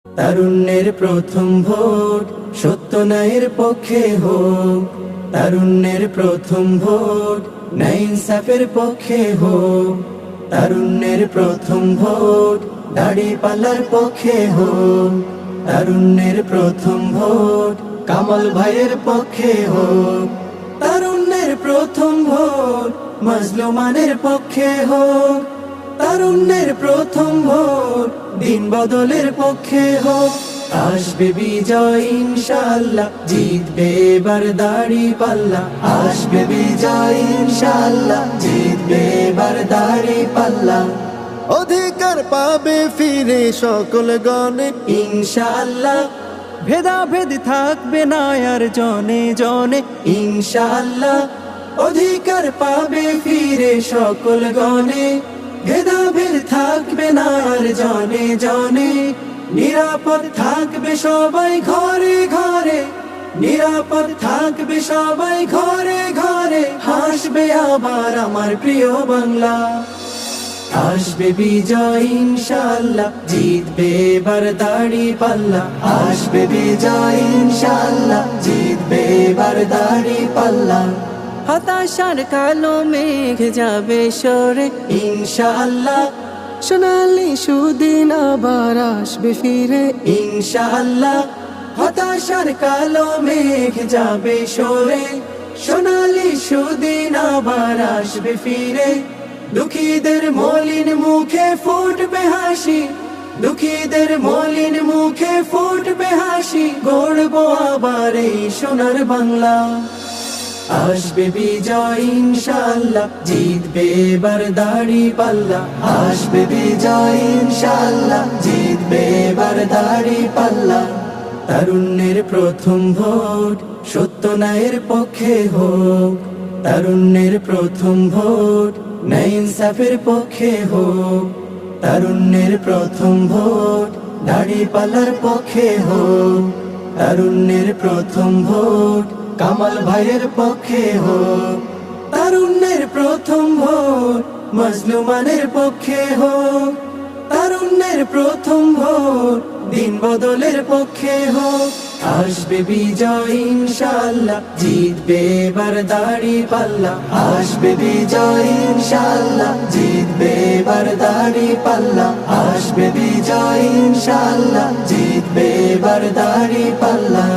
তারুণ্যের প্রথম ভোট সত্য ন্যায়ের পক্ষে হোক। তারুণ্যের প্রথম ভোট ন্যায় ইনসাফের পক্ষে হোক। তারুণ্যের প্রথম ভোট দাড়িপাল্লার পক্ষে হোক। তারুণ্যের প্রথম ভোট কামাল ভাইয়ের পক্ষে হোক। তারুণ্যের প্রথম ভোট মাজলুমানের পক্ষে হোক। তারুণ্যের প্রথম ভোট দিন বদলের পক্ষে হোক। আসবে বিজয় ইনশাআল্লাহ, জিতবে এবার দাড়িপাল্লা। আসবে বিজয় ইনশাআল্লাহ, জিতবে এবার দাড়িপাল্লা। অধিকার পাবে ফিরে সকল গণে ইনশাআল্লাহ, ভেদাভেদ থাকবে না আর জনে জনে। ইনশাআল্লাহ, অধিকার পাবে ফিরে সকল গণে। ভেদাভেদ থাকবে না আর জনে জনে। নিরাপদ থাকবে সবাই ঘরে ঘরে। নিরাপদ থাকবে সবাই ঘরে ঘরে। হাসবে আবার আমার প্রিয় বাংলা। আসবে বিজয় ইনশাআল্লাহ, জিতবে এবার দাড়িপাল্লা। আসবে বিজয় ইনশাআল্লাহ, জিতবে এবার দাড়িপাল্লা। হতাশার কালো মেঘ যাবে সরে, ইনশাআল্লাহ, সোনালি সুদিন আবার আসবে ফিরে। ইনশাআল্লাহ, হতাশার কালো মেঘ যাবে সরে। সোনালি সুদিন আবার আসবে ফিরে। দুঃখীদের মলিন মুখে ফুটবে হাসি। দুঃখীদের মলিন মুখে ফুটবে হাসি। গড়বো আবার এই সোনার বাংলা। আসবে বিজয় ইনশাআল্লাহ, জিতবে এবার দাড়িপাল্লা। আসবে বিজয় ইনশাআল্লাহ, জিতবে এবার দাড়িপাল্লা। তারুণ্যের প্রথম ভোট সত্য ন্যায়ের পক্ষে হোক। তারুণ্যের প্রথম ভোট ন্যায় ইনসাফের পক্ষে হোক। তারুণ্যের প্রথম ভোট দাড়িপাল্লার পক্ষে হোক। তারুণ্যের প্রথম ভোট কামাল ভাইয়ের পক্ষে হোক। তারুণ্যের প্রথম ভোট মাজলুমানের পক্ষে হোক। তারুণ্যের প্রথম ভোট দিন বদলের পক্ষে হোক। আসবে বিজয় ইনশাআল্লাহ, জিতবে এবার দাড়িপাল্লা। আসবে বিজয় ইনশাআল্লাহ, জিতবে এবার দাড়িপাল্লা। আসবে বিজয় ইনশাআল্লাহ, জিতবে এবার দাড়িপাল্লা।